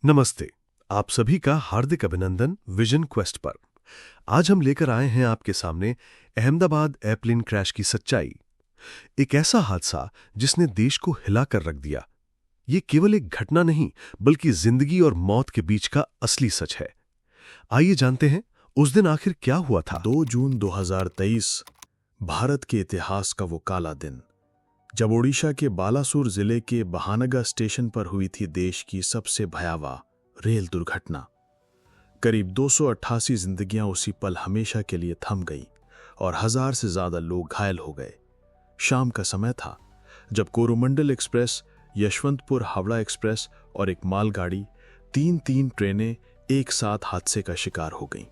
नमस्ते। आप सभी का हार्दिक अभिनंदन विजन क्वेस्ट पर। आज हम लेकर आए हैं आपके सामने अहमदाबाद एयरप्लेन क्रैश की सच्चाई। एक ऐसा हादसा जिसने देश को हिला कर रख दिया। ये केवल एक घटना नहीं, बल्कि जिंदगी और मौत के बीच का असली सच है। आइए जानते हैं उस दिन आखिर क्या हुआ था। 2 जून 2023 भारत के इतिहास का वो काला दिन जब ओडिशा के बालासुर जिले के बहानगा स्टेशन पर हुई थी देश की सबसे भयावह रेल दुर्घटना। करीब 288 जिंदगियां उसी पल हमेशा के लिए थम गईं और 1000 से ज्यादा लोग घायल हो गए। शाम का समय था जब कोरोमंडल एक्सप्रेस, यशवंतपुर हावड़ा एक्सप्रेस और एक मालगाड़ी, तीन ट्रेनें एक साथ हादसे का शिकार हो गईं।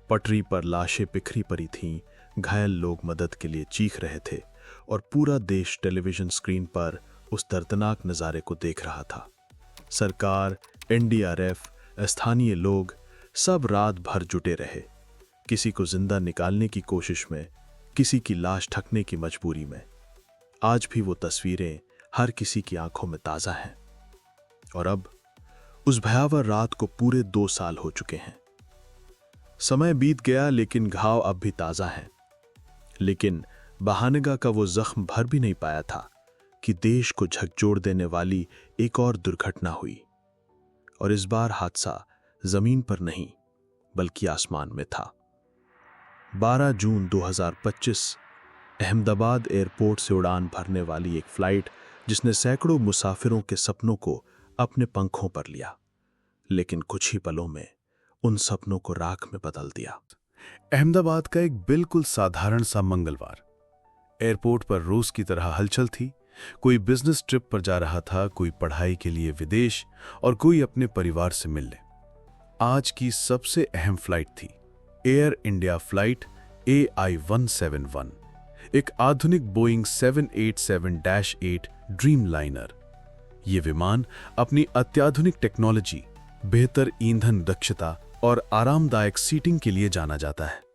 पटरी पर लाशें बिखरी पड़ी थीं, घायल लोग मदद के लिए चीख रहे थे और पूरा देश टेलीविजन स्क्रीन पर उस दर्दनाक नज़ारे को देख रहा था। सरकार, एनडीआरएफ, स्थानीय लोग सब रात भर जुटे रहे, किसी को जिंदा निकालने की कोशिश में, किसी की लाश ढकने की मजबूरी में। आज भी वो तस्वीरें हर किसी की आंखों में ताज़ा हैं। और अब उस भयावह रात को पूरे 2 साल हो चुके हैं। समय बीत गया लेकिन घाव अब भी ताज़ा हैं। लेकिन बहानगा का वो जख्म भर भी नहीं पाया था कि देश को झकझोर देने वाली एक और दुर्घटना हुई। और इस बार हादसा जमीन पर नहीं बल्कि आसमान में था। 12 जून 2025 अहमदाबाद एयरपोर्ट से उड़ान भरने वाली एक फ्लाइट जिसने सैकड़ों मुसाफिरों के सपनों को अपने पंखों पर लिया, लेकिन कुछ ही पलों में उन सपनों को राख में बदल दिया। अहमदाबाद का एक बिल्कुल साधारण सा मंगलवार। एयरपोर्ट पर रोज की तरह हलचल थी। कोई बिजनेस ट्रिप पर जा रहा था, कोई पढ़ाई के लिए विदेश और कोई अपने परिवार से मिलने। आज की सबसे अहम फ्लाइट थी एयर इंडिया फ्लाइट AI-171, एक आधुनिक बोइंग 787-8 ड्रीम लाइनर। ये विमान अपनी अत्याधुनिक टेक्नोलॉजी, बेहतर ईंधन दक्षता और आरामदायक सीटिंग के लिए जाना जाता है।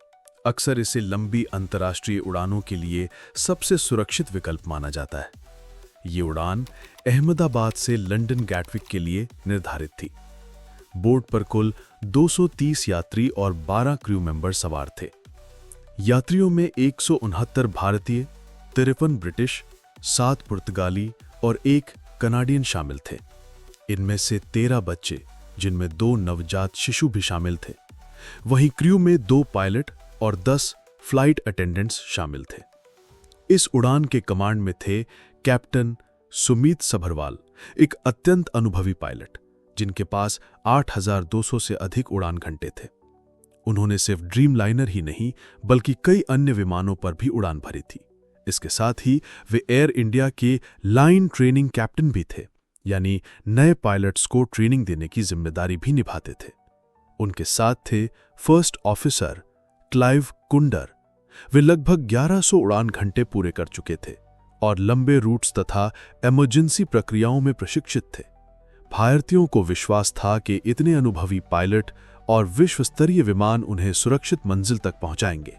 अक्सर इसे लंबी अंतर्राष्ट्रीय उड़ानों के लिए सबसे सुरक्षित विकल्प माना जाता है। ये उड़ान अहमदाबाद से लंदन गैटविक के लिए निर्धारित थी। बोर्ड पर कुल 230 यात्री और 12 क्रू मेंबर सवार थे। यात्रियों में 169 भारतीय, 53 ब्रिटिश, 7 पुर्तगाली और 1 कनाडियन शामिल थे। इनमें से 13 बच्चे, जिनमें 2 नवजात शिशु भी शामिल थे। वहीं क्रू में 2 पायलट और 10 फ्लाइट अटेंडेंट्स शामिल थे। इस उड़ान के कमांड में थे कैप्टन सुमीत सभरवाल, एक अत्यंत अनुभवी पायलट जिनके पास 8200 से अधिक उड़ान घंटे थे। उन्होंने सिर्फ ड्रीम लाइनर ही नहीं बल्कि कई अन्य विमानों पर भी उड़ान भरी थी। इसके साथ ही वे एयर इंडिया के लाइन ट्रेनिंग कैप्टन भी थे, यानी नए पायलट्स को ट्रेनिंग देने की जिम्मेदारी भी निभाते थे। उनके साथ थे फर्स्ट ऑफिसर क्लाइव कुंडर। वे लगभग 1100 उड़ान घंटे पूरे कर चुके थे और लंबे रूट्स तथा इमरजेंसी प्रक्रियाओं में प्रशिक्षित थे। भारतीयों को विश्वास था कि इतने अनुभवी पायलट और विश्व स्तरीय विमान उन्हें सुरक्षित मंजिल तक पहुंचाएंगे।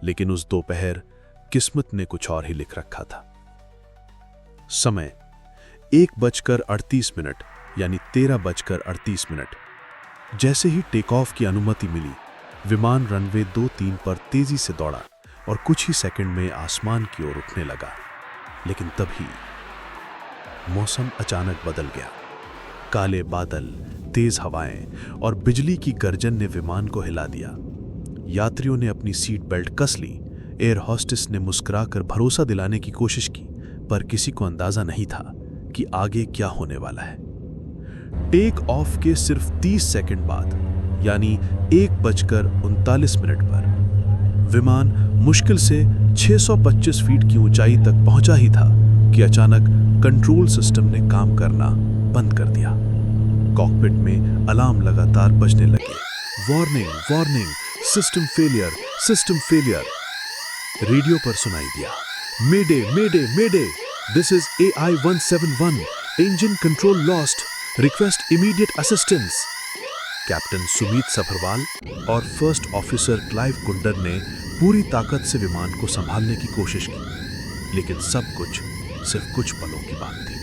लेकिन उस दोपहर किस्मत ने कुछ और ही लिख रखा था। समय 1:38 यानी 13:38। जैसे ही टेक ऑफ की अनुमति मिली, विमान रनवे 2-3 पर तेजी से दौड़ा और कुछ ही सेकंड में आसमान की ओर उठने लगा। लेकिन तभी मौसम अचानक बदल गया। काले बादल, तेज हवाएं और बिजली की गर्जन ने विमान को हिला दिया। यात्रियों ने अपनी सीट बेल्ट कस ली। एयर होस्टेस ने मुस्कुराकर भरोसा दिलाने की कोशिश की, पर किसी को अंदाजा नहीं था कि आगे क्या होने वाला है। टेक ऑफ के सिर्फ 30 सेकंड बाद, यानी 1:39 पर विमान मुश्किल से 625 फीट की ऊंचाई तक पहुंचा ही था कि अचानक कंट्रोल सिस्टम ने काम करना बंद कर दिया। कॉकपिट में अलार्म लगातार बजने लगे। Warning, warning, system failure, system failure. Radio पर सुनाई दिया, mayday, mayday, mayday, this is AI-171, engine control lost, request immediate assistance. Captain Sumeet Sabharwal और फर्स्ट ऑफिसर क्लाइव कुंडर ने पूरी ताकत से विमान को संभालने की कोशिश की, लेकिन सब कुछ सिर्फ कुछ पलों की बात थी।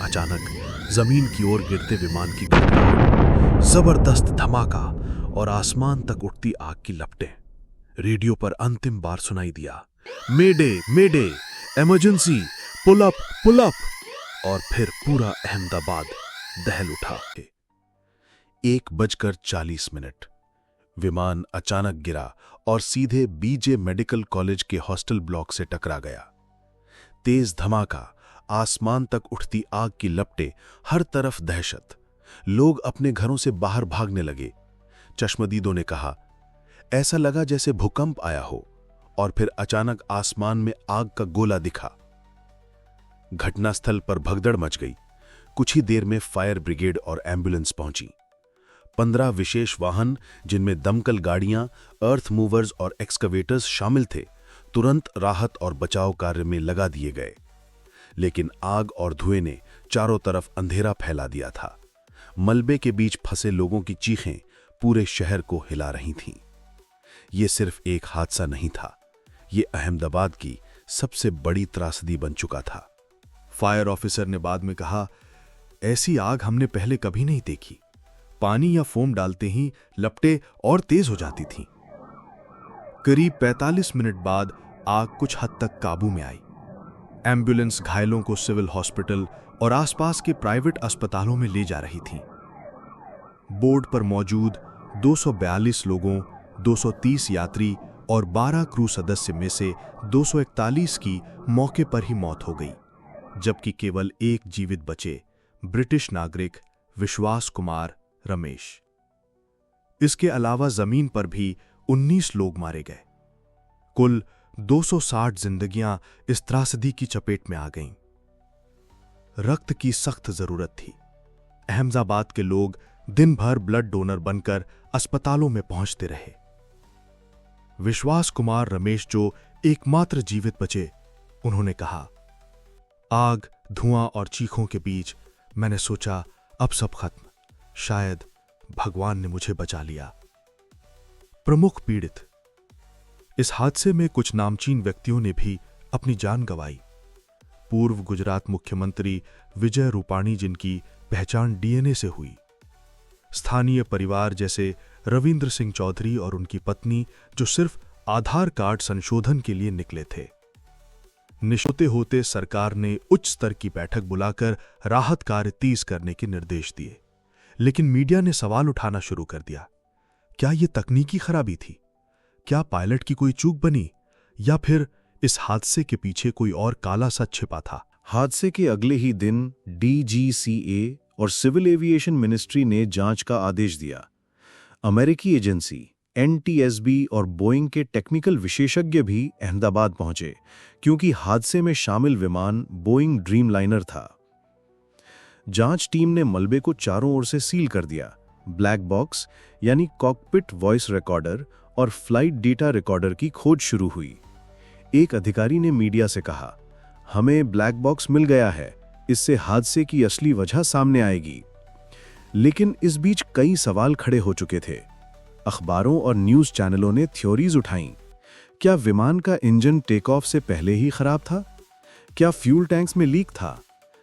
अचानक जमीन की ओर गिरते विमान की घड़घड़ाहट, जबरदस्त धमाका और आसमान तक उठती आग की लपटें। रेडियो पर अंतिम बार सुनाई दिया, mayday mayday, emergency, pull up pull up. और फिर पूरा अहमदाबाद दहल उठा। 1:40 विमान अचानक गिरा और सीधे बीजे मेडिकल कॉलेज के हॉस्टल ब्लॉक से टकरा गया। तेज धमाका, आसमान तक उठती आग की लपटें, हर तरफ दहशत। लोग अपने घरों से बाहर भागने लगे। चश्मदीदों ने कहा, ऐसा लगा जैसे भूकंप आया हो। और फिर अचानक आसमान में आग का गोला दिखा। घटनास्थल पर भगदड़ मच गई। कुछ ही देर में फायर ब्रिगेड और एम्बुलेंस पहुंची। 15 विशेष वाहन, जिनमें दमकल गाड़ियां, अर्थ मूवर्स और एक्सकवेटर्स शामिल थे, तुरंत राहत और बचाव कार्य में लगा दिए गए। लेकिन आग और धुएं ने चारों तरफ अंधेरा फैला दिया था। मलबे के बीच फंसे लोगों की चीखें पूरे शहर को हिला रही थीं। ये सिर्फ एक हादसा नहीं था, ये अहमदाबाद की सबसे बड़ी त्रासदी बन चुका था। फायर ऑफिसर ने बाद में कहा, ऐसी आग हमने पहले कभी नहीं देखी। पानी या फोम डालते ही लपटें और तेज हो जाती थीं। करीब 45 मिनट बाद आग कुछ हद तक काबू में आई। एम्बुलेंस घायलों को सिविल हॉस्पिटल और आसपास के प्राइवेट अस्पतालों में ले जा रही थी। बोर्ड पर मौजूद 242 लोगों, 230 यात्री और 12 क्रू सदस्य में से 241 की मौके पर ही मौत हो गई, जबकि केवल एक जीवित बचे, ब्रिटिश नागरिक विश्वास कुमार रमेश। इसके अलावा जमीन पर भी 19 लोग मारे गए। कुल 260 जिंदगियां इस त्रासदी की चपेट में आ गईं। रक्त की सख्त जरूरत थी। अहमदाबाद के लोग दिन भर ब्लड डोनर बनकर अस्पतालों में पहुंचते रहे। विश्वास कुमार रमेश जो एकमात्र जीवित बचे, उन्होंने कहा, आग, धुआं और चीखों के बीच मैंने सोचा अब सब खत्म, शायद भगवान ने मुझे बचा लिया। प्रमुख पीड़ित। इस हादसे में कुछ नामचीन व्यक्तियों ने भी अपनी जान गंवाई। पूर्व गुजरात मुख्यमंत्री विजय रूपाणी, जिनकी पहचान डीएनए से हुई। स्थानीय परिवार जैसे रविंद्र सिंह चौधरी और उनकी पत्नी, जो सिर्फ आधार कार्ड संशोधन के लिए निकले थे। निश्चित होते सरकार ने उच्च स्तर की बैठक बुलाकर राहत कार्य तेज करने के निर्देश दिए, लेकिन मीडिया ने सवाल उठाना शुरू कर दिया। क्या यह तकनीकी खराबी थी? क्या पायलट की कोई चूक बनी, या फिर इस हादसे के पीछे कोई और काला सच छिपा था? हादसे के अगले ही दिन डीजीसीए और सिविल एविएशन मिनिस्ट्री ने जांच का आदेश दिया। अमेरिकी एजेंसी एनटीएसबी और बोइंग के टेक्निकल विशेषज्ञ भी अहमदाबाद पहुंचे, क्योंकि हादसे में शामिल विमान बोइंग ड्रीमलाइनर था। जांच टीम ने मलबे को चारों ओर से सील कर दिया। ब्लैक बॉक्स यानी कॉकपिट वॉइस रिकॉर्डर और फ्लाइट डेटा रिकॉर्डर की खोज शुरू हुई। एक अधिकारी ने मीडिया से कहा, हमें ब्लैक बॉक्स मिल गया है, इससे हादसे की असली वजह सामने आएगी। लेकिन इस बीच कई सवाल खड़े हो चुके थे। अखबारों और न्यूज़ चैनलों ने थ्योरीज उठाईं। क्या विमान का इंजन टेक ऑफ से पहले ही खराब था? क्या फ्यूल टैंक्स में लीक था?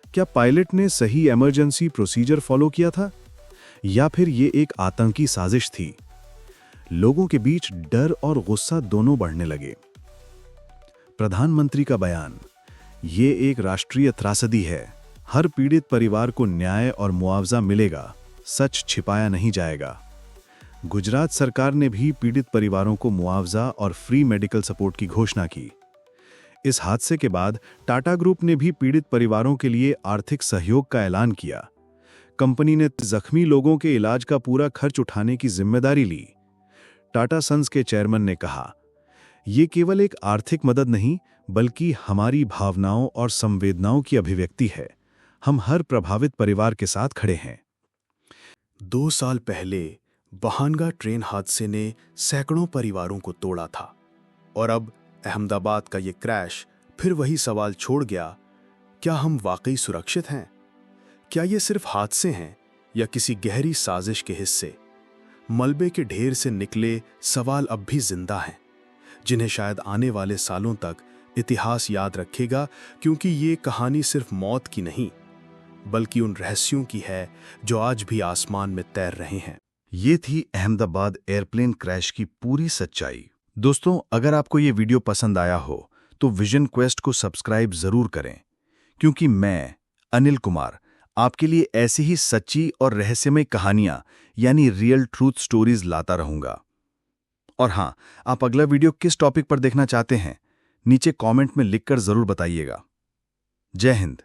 क्या पायलट ने सही इमरजेंसी प्रोसीजर फॉलो किया था? या फिर ये एक आतंकी साजिश थी? लोगों के बीच डर और गुस्सा दोनों बढ़ने लगे। प्रधानमंत्री का बयान, ये एक राष्ट्रीय त्रासदी है, हर पीड़ित परिवार को न्याय और मुआवजा मिलेगा, सच छिपाया नहीं जाएगा। गुजरात सरकार ने भी पीड़ित परिवारों को मुआवजा और फ्री मेडिकल सपोर्ट की घोषणा की। इस हादसे के बाद टाटा ग्रुप ने भी पीड़ित परिवारों के लिए आर्थिक सहयोग का ऐलान किया। कंपनी ने जख्मी लोगों के इलाज का पूरा खर्च उठाने की जिम्मेदारी ली। टाटा सन्स के चेयरमैन ने कहा, ये केवल एक आर्थिक मदद नहीं, बल्कि हमारी भावनाओं और संवेदनाओं की अभिव्यक्ति है। हम हर प्रभावित परिवार के साथ खड़े हैं। 2 साल पहले बहानगा ट्रेन हादसे ने सैकड़ों परिवारों को तोड़ा था, और अब अहमदाबाद का ये क्रैश फिर वही सवाल छोड़ गया, क्या हम वाकई सुरक्षित हैं? क्या ये सिर्फ हादसे हैं या किसी गहरी साजिश के हिस्से? मलबे के ढेर से निकले सवाल अब भी जिंदा हैं, जिन्हें शायद आने वाले सालों तक इतिहास याद रखेगा, क्योंकि ये कहानी सिर्फ मौत की नहीं, बल्कि उन रहस्यों की है जो आज भी आसमान में तैर रहे हैं। ये थी अहमदाबाद एयरप्लेन क्रैश की पूरी सच्चाई। दोस्तों, अगर आपको ये वीडियो पसंद आया हो तो विजन क्वेस्ट को सब्सक्राइब जरूर करें, क्योंकि मैं अनिल कुमार आपके लिए ऐसी ही सच्ची और रहस्यमय कहानियां यानी रियल ट्रूथ स्टोरीज लाता रहूंगा। और हां, आप अगला वीडियो किस टॉपिक पर देखना चाहते हैं नीचे कमेंट में लिखकर जरूर बताइएगा। जय हिंद।